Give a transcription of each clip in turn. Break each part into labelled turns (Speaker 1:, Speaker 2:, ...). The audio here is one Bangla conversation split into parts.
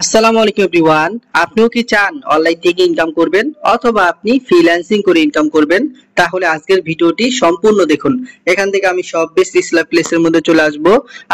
Speaker 1: আসসালামু আলাইকুম এভরিওয়ান। আপনিও কি চান অনলাইন থেকে ইনকাম করবেন অথবা আপনি ফ্রিল্যান্সিং করে ইনকাম করবেন? তাহলে আজকের ভিডিওটি সম্পূর্ণ দেখুন। এখান থেকে আমি সব বেস্ট ইসলাম প্লেসের মধ্যে চলে আসব।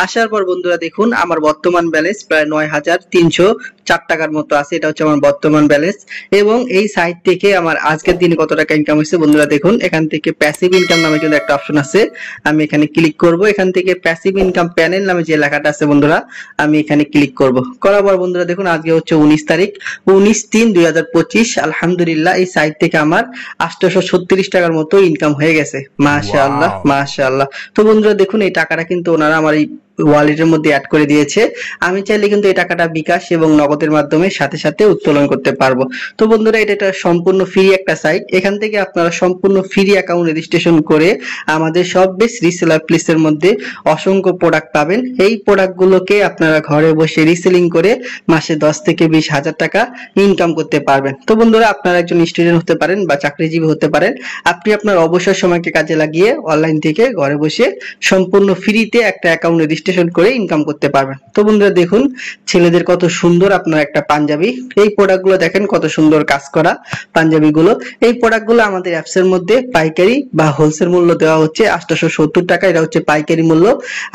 Speaker 1: আসার পর বন্ধুরা দেখুন আমার বর্তমান ব্যালেন্স প্রায় ৯,৩০৪ টাকার মতো আছে। এটা হচ্ছে আমার বর্তমান ব্যালেন্স এবং এই সাইট থেকে আমার আজকের দিনে কত টাকা ইনকাম হয়েছে বন্ধুরা দেখুন। এখান থেকে প্যাসিভ ইনকাম নামে কিন্তু একটা অপশন আছে, আমি এখানে ক্লিক করব। এখান থেকে প্যাসিভ ইনকাম প্যানেল নামে যে লেখাটা আছে বন্ধুরা, আমি এখানে ক্লিক করব। করার পর বন্ধুরা দেখুন আজকে হচ্ছে 19 তারিখ, 19/3/2025। আলহামদুলিল্লাহ এই সাইট থেকে আমার 836 টাকার মতো ইনকাম হয়ে গেছে। মাশাআল্লাহ মাশাআল্লাহ। তো বন্ধুরা দেখুন এই টাকাটা কিন্তু ওনারা আমার এই ওয়ালেটের মধ্যে অ্যাড করে দিয়েছে। আমি চাইলে কিন্তু এই টাকাটা বিকাশ এবং নগদের মাধ্যমে সাথে সাথে উত্তোলন করতে পারবো। তো বন্ধুরা এটা সম্পূর্ণ ফ্রি একটা সাইট। এখান থেকে আপনারা সম্পূর্ণ ফ্রি অ্যাকাউন্ট রেজিস্ট্রেশন করে আমাদের সব বেস্ট রিসেলার প্লেসের মধ্যে অসংখ্য প্রোডাক্ট পাবেন। এই প্রোডাক্টগুলোকে আপনারা ঘরে বসে রিসেলিং করে মাসে 10 থেকে 20 হাজার টাকা ইনকাম করতে পারবেন। তো বন্ধুরা আপনারা একজন স্টুডেন্ট হতে পারেন বা চাকরিজীবী হতে পারেন, আপনি আপনার অবসর সময়কে কাজে লাগিয়ে অনলাইন থেকে ঘরে বসে সম্পূর্ণ ফ্রিতে একটা অ্যাকাউন্ট রেজিস্ট্রেশন করে ইনকাম করতে পারবেন। তো বন্ধুরা দেখুন ছেলেদের কত সুন্দর আপনার একটা পাঞ্জাবি, এই প্রোডাক্টগুলো দেখেন কত সুন্দর কাজ করা পাঞ্জাবিগুলো। এই প্রোডাক্টগুলো আমাদের অ্যাপস এর মধ্যে পাইকারি বা হোলসেল মূল্য দেওয়া হচ্ছে 870 টাকা, এটা হচ্ছে পাইকারি মূল্য।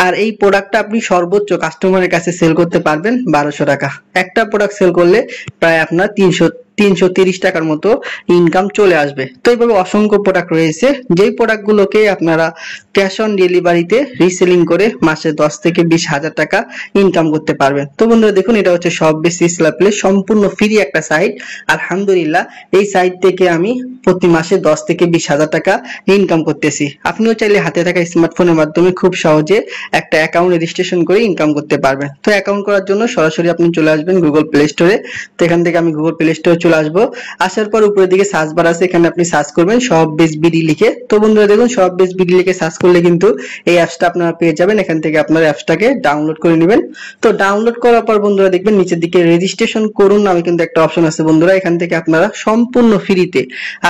Speaker 1: আর এই প্রোডাক্টটা আপনি সর্বোচ্চ কাস্টমারের কাছে সেল করতে পারবেন 1200 টাকা। একটা প্রোডাক্ট সেল করলে প্রায় আপনার 330 টাকার মতো ইনকাম চলে আসবে। তো এইভাবে অসংখ্য প্রোডাক্ট রয়েছে, যেই প্রোডাক্টগুলোকে আপনারা ক্যাশ অন ডেলিভারিতে রিসেলিং করে মাসে 10 থেকে 20 হাজার টাকা ইনকাম করতে পারবেন। তো বন্ধুরা দেখুন এটা হচ্ছে সব বেশি ইসলাম প্লেস, সম্পূর্ণ ফ্রি একটা সাইট। আলহামদুলিল্লাহ এই সাইট থেকে আমি প্রতি মাসে 10 থেকে 20 হাজার টাকা ইনকাম করতেছি। আপনিও চাইলে হাতে থাকা স্মার্টফোনের মাধ্যমে খুব সহজে একটা অ্যাকাউন্ট রেজিস্ট্রেশন করে ইনকাম করতে পারবেন। তো অ্যাকাউন্ট করার জন্য সরাসরি আপনি চলে আসবেন গুগল প্লে স্টোরে। তো এখান থেকে আমি গুগল প্লে স্টোরে চলে আসবো। আসার পর উপরের দিকে সার্চ বার আছে, এখানে আপনি সার্চ করবেন সব বেস্ট বিডি লিখে। তো বন্ধুরা দেখুন সব বেস্ট বিডি লিখে সার্চ করলে কিন্তু এই অ্যাপসটা আপনারা পেয়ে যাবেন। এখান থেকে আপনার অ্যাপসটাকে ডাউনলোড করে নেবেন। তো ডাউনলোড করার পর বন্ধুরা দেখবেন নিচের দিকে রেজিস্ট্রেশন করুন নামে কিন্তু একটা অপশন আছে বন্ধুরা। এখান থেকে আপনারা সম্পূর্ণ ফ্রিতে,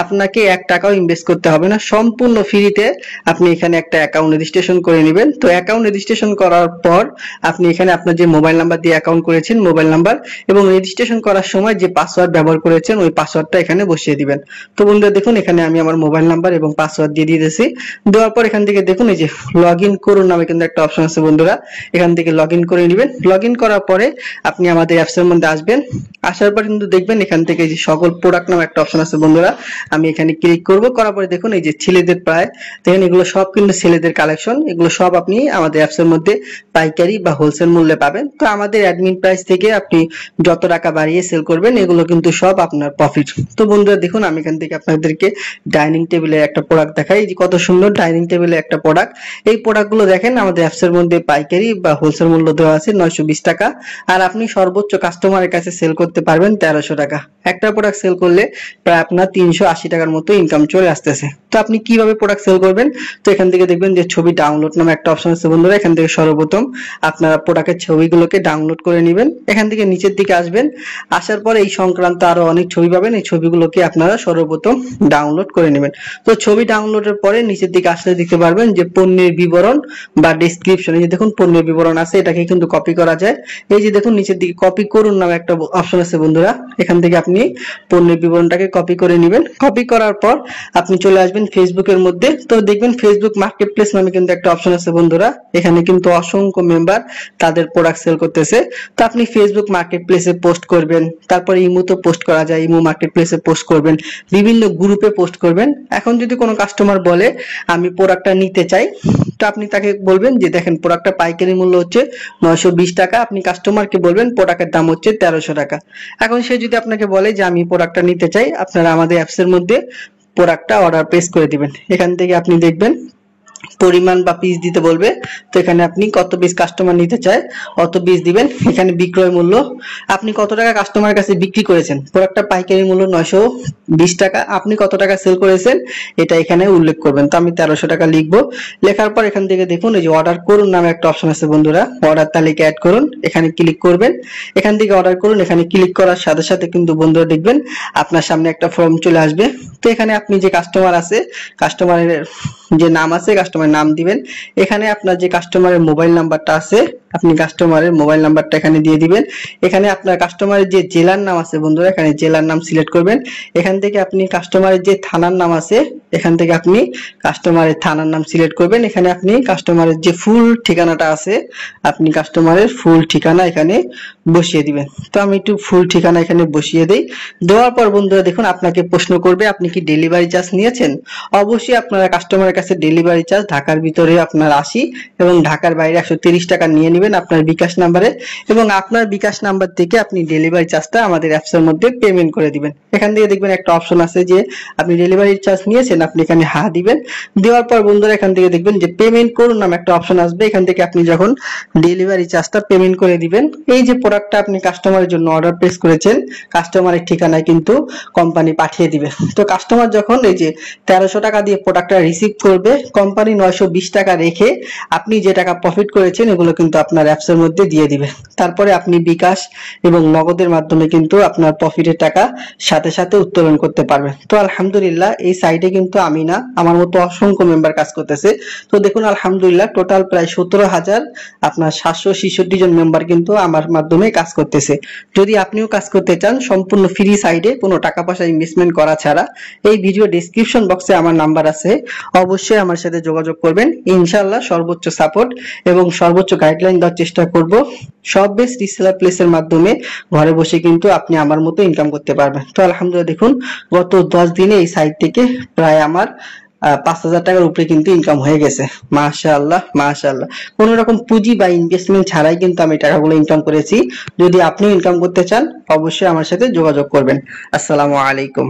Speaker 1: আপনাকে 1 টাকাও ইনভেস্ট করতে হবে না, সম্পূর্ণ ফ্রিতে আপনি এখানে একটা অ্যাকাউন্ট রেজিস্ট্রেশন করে নেবেন। তো অ্যাকাউন্ট রেজিস্ট্রেশন করার পর আপনি এখানে আপনার যে মোবাইল নাম্বার দিয়ে অ্যাকাউন্ট করেছেন মোবাইল নাম্বার এবং রেজিস্ট্রেশন করার সময় যে পাসওয়ার্ড ব্যবহার করেছেন ওই পাসওয়ার্ডটা এখানে বসিয়ে দিবেন। তো বন্ধুরা দেখুন এখানে আমি আমার মোবাইল নাম্বার এবং পাসওয়ার্ড দিয়ে দিয়েছি। দেওয়ার পর এখান থেকে দেখুন এই যে লগইন করুন নামে কিন্তু একটা অপশন আছে বন্ধুরা, এখান থেকে লগইন করে নেবেন। লগইন করার পরে আপনি আমাদের অ্যাপস এর মধ্যে আসবেন। আসার পর কিন্তু দেখবেন এখান থেকে যে সকল প্রোডাক্ট নামে একটা অপশন আছে বন্ধুরা, আমি এখানে ক্লিক করব। করার পরে দেখুন এই যে ছেলেদের প্রায় দেখেন এগুলো সব কিন্তু ছেলেদের কালেকশন, এগুলো সব আপনি আমাদের অ্যাপস এর মধ্যে পাইকারি বা হোলসেল মূল্যে পাবেন। তো আমাদের অ্যাডমিন প্রাইস থেকে আপনি যত টাকা বাড়িয়ে সেল করবেন এগুলো কিন্তু সব আপনার প্রফিট। তো বন্ধুরা দেখুন আমি এখান থেকে আপনাদেরকে ডাইনিং টেবিলের একটা প্রোডাক্ট দেখাই, যে কত সুন্দর ডাইনিং টেবিলের একটা প্রোডাক্ট। এই প্রোডাক্টগুলো দেখেন আমাদের অ্যাপস এর মধ্যে পাইকারি বা হোলসেল মূল্য দেওয়া আছে 920 টাকা, আর আপনি সর্বোচ্চ কাস্টমারের কাছে সেল করতে পারবেন 1300 টাকা। একটা প্রোডাক্ট সেল করলে প্রায় আপনার 380 টাকার মতো ইনকাম চলে আসতেছে। তো আপনি কিভাবে প্রোডাক্ট সেল করবেন? তো এখান থেকে দেখবেন যে ছবি ডাউনলোড নামে একটা অপশন আছে বন্ধুরা, এখান থেকে সর্বপ্রথম আপনারা প্রোডাক্টের ছবিগুলোকে ডাউনলোড করে নেবেন। এখান থেকে নিচের দিকে আসবেন, আসার পর এই সংক্রান্ত আরো অনেক ছবি পাবেন, এই ছবিগুলোকে আপনারা সর্বপ্রথম ডাউনলোড করে নেবেন। তো ছবি ডাউনলোডের পরে নিচের দিকে আসলে দেখতে পারবেন যে পণ্যের বিবরণ বা ডেসক্রিপশন, এই যে দেখুন পণ্যের বিবরণ আছে, এটাকে কিন্তু কপি করা যায়। এই যে দেখুন নিচের দিকে কপি করুন নামে একটা অপশন আছে বন্ধুরা, এখান থেকে আপনি পণ্যের বিবরণটাকে কপি করে নেবেন। কপি করার পর আপনি চলে আসবেন ফেসবুকের মধ্যে। তো দেখবেন ফেসবুক মার্কেট প্লেস নামে কিন্তু একটা অপশন আছে বন্ধুরা, এখানে কিন্তু অসংখ্য মেম্বার তাদের প্রোডাক্ট সেল করতেছে। তো আপনি ফেসবুক মার্কেট প্লেসে পোস্ট করবেন, তারপর ইমোতে পোস্ট করা যায়, ইমো মার্কেট প্লেসে পোস্ট করবেন, বিভিন্ন গ্রুপে পোস্ট করবেন। এখন যদি কোনো কাস্টমার বলে আমি প্রোডাক্টটা নিতে চাই, তো আপনি তাকে বলবেন যে দেখেন প্রোডাক্টটা পাইকারি মূল্য হচ্ছে 920 টাকা, আপনি কাস্টমারকে বলবেন প্রোডাক্টের দাম হচ্ছে 1300 টাকা। এখন সে যদি আপনাকে বলে যে আমি প্রোডাক্টটা নিতে চাই, আপনারা আমাদের অ্যাপস এর মধ্যে প্রোডাক্টটা অর্ডার প্লেস করে দিবেন। এখান থেকে আপনি দেখবেন পরিমাণ বা পিস দিতে বলবে, তো এখানে আপনি কত পিস কাস্টমার নিতে চায় অত পিস দিবেন। এখানে বিক্রয় মূল্য আপনি কত টাকা কাস্টমারের কাছে বিক্রি করেছেন, প্রোডাক্টটা পাইকারি মূল্য 920 টাকা, আপনি কত টাকা সেল করেছেন এটা এখানে উল্লেখ করবেন। তো আমি 1300 টাকা লিখবো। লেখার পর এখান থেকে দেখুন এই যে অর্ডার করুন নামে একটা অপশন আছে বন্ধুরা, অর্ডার তালিকা অ্যাড করুন, এখানে ক্লিক করবেন। এখান থেকে অর্ডার করুন, এখানে ক্লিক করার সাথে সাথে কিন্তু বন্ধুরা দেখবেন আপনার সামনে একটা ফর্ম চলে আসবে। তো এখানে আপনি যে কাস্টমার আছে, কাস্টমারের যে নাম আছে কাস্টমারের নাম দিবেন। এখানে আপনার যে কাস্টমারের মোবাইল নাম্বারটা আছে আপনি কাস্টমারের মোবাইল নাম্বারটা এখানে দিয়ে দিবেন। এখানে আপনার কাস্টমারের যে জেলার নাম আছে বন্ধুরা, এখানে জেলার নাম সিলেক্ট করবেন। এখান থেকে আপনি কাস্টমারের যে থানার নাম আছে, এখান থেকে আপনি কাস্টমারের থানার নাম সিলেক্ট করবেন। এখানে আপনি কাস্টমারের যে ফুল ঠিকানাটা আছে, আপনি কাস্টমারের ফুল ঠিকানা এখানে বসিয়ে দিবেন। তো আমি একটু ফুল ঠিকানা এখানে বসিয়ে দেই। দেওয়ার পর বন্ধুরা দেখুন আপনাকে প্রশ্ন করবে আপনি কি ডেলিভারি চার্জ নিয়েছেন। অবশ্যই আপনারা কাস্টমারের কাছে ডেলিভারি চার্জ ঢাকার ভিতরে আপনার 80 এবং ঢাকার বাইরে 130 টাকা নিয়ে নেবেন আপনার বিকাশ নাম্বারে, এবং আপনার বিকাশ নাম্বার থেকে আপনি ডেলিভারি চার্জটা আমাদের অ্যাপসের মধ্যে পেমেন্ট করে দিবেন। এখান থেকে দেখবেন একটা অপশন আছে যে আপনি ডেলিভারি চার্জ নিয়েছেন, আপনি এখানে হ্যাঁ দিবেন। দেওয়ার পর বন্ধুরা এখান থেকে দেখবেন যে পেমেন্ট করুন নামে একটা অপশন আসবে। এখান থেকে আপনি যখন ডেলিভারি চার্জটা পেমেন্ট করে দিবেন, এই যে প্রোডাক্টটা আপনি কাস্টমারের জন্য অর্ডার প্লেস করেছেন, কাস্টমারের ঠিকানায় কিন্তু কোম্পানি পাঠিয়ে দিবে। তো কাস্টমার যখন এই যে 1300 টাকা দিয়ে প্রোডাক্টটা রিসিভ করবে, কোম্পানি 920 টাকা রেখে আপনি যে টাকা প্রফিট করেছেন এগুলো কিন্তু আপনার অ্যাপসের মধ্যে দিয়ে দিবে। তারপরে আপনি বিকাশ এবং নগদের মাধ্যমে কিন্তু আপনার প্রফিটের টাকা সাথে সাথে উত্তোলন করতে পারবেন। তো আলহামদুলিল্লাহ এই সাইটে কিন্তু আমি না, আমার মতো অসংখ্য মেম্বার কাজ করতেছে। তো দেখুন আলহামদুলিল্লাহ টোটাল প্রায় 17,000 আপনার 766 জন মেম্বার কিন্তু আমার মাধ্যমে কাজ করতেছে। যদি আপনিও কাজ করতে চান সম্পূর্ণ ফ্রি সাইডে, কোনো টাকা পয়সা ইনভেস্টমেন্ট করা ছাড়া, এই ভিডিও ডেসক্রিপশন বক্সে আমার নাম্বার আছে, অবশ্যই আমার সাথে যোগাযোগ করবেন। ইনশাআল্লাহ সর্বোচ্চ সাপোর্ট এবং সর্বোচ্চ গাইডলাইন দেওয়ার চেষ্টা করব। সব বেস্ট রিসেলার প্লেসের মাধ্যমে ঘরে বসে কিন্তু আপনি আমার মতো ইনকাম করতে পারবেন। তো আলহামদুলিল্লাহ দেখুন গত 10 দিনে এই সাইট থেকে প্রায় আমার 5,000 টাকার উপরে কিন্তু ইনকাম হয়ে গেছে। মাশাআল্লাহ মাশাআল্লাহ, কোনো রকম পুঁজি বা ইনভেস্টমেন্ট ছাড়াই কিন্তু আমি টাকাগুলো ইনকাম করেছি। যদি আপনি ইনকাম করতে চান অবশ্যই আমার সাথে যোগাযোগ করবেন। আসসালামু আলাইকুম।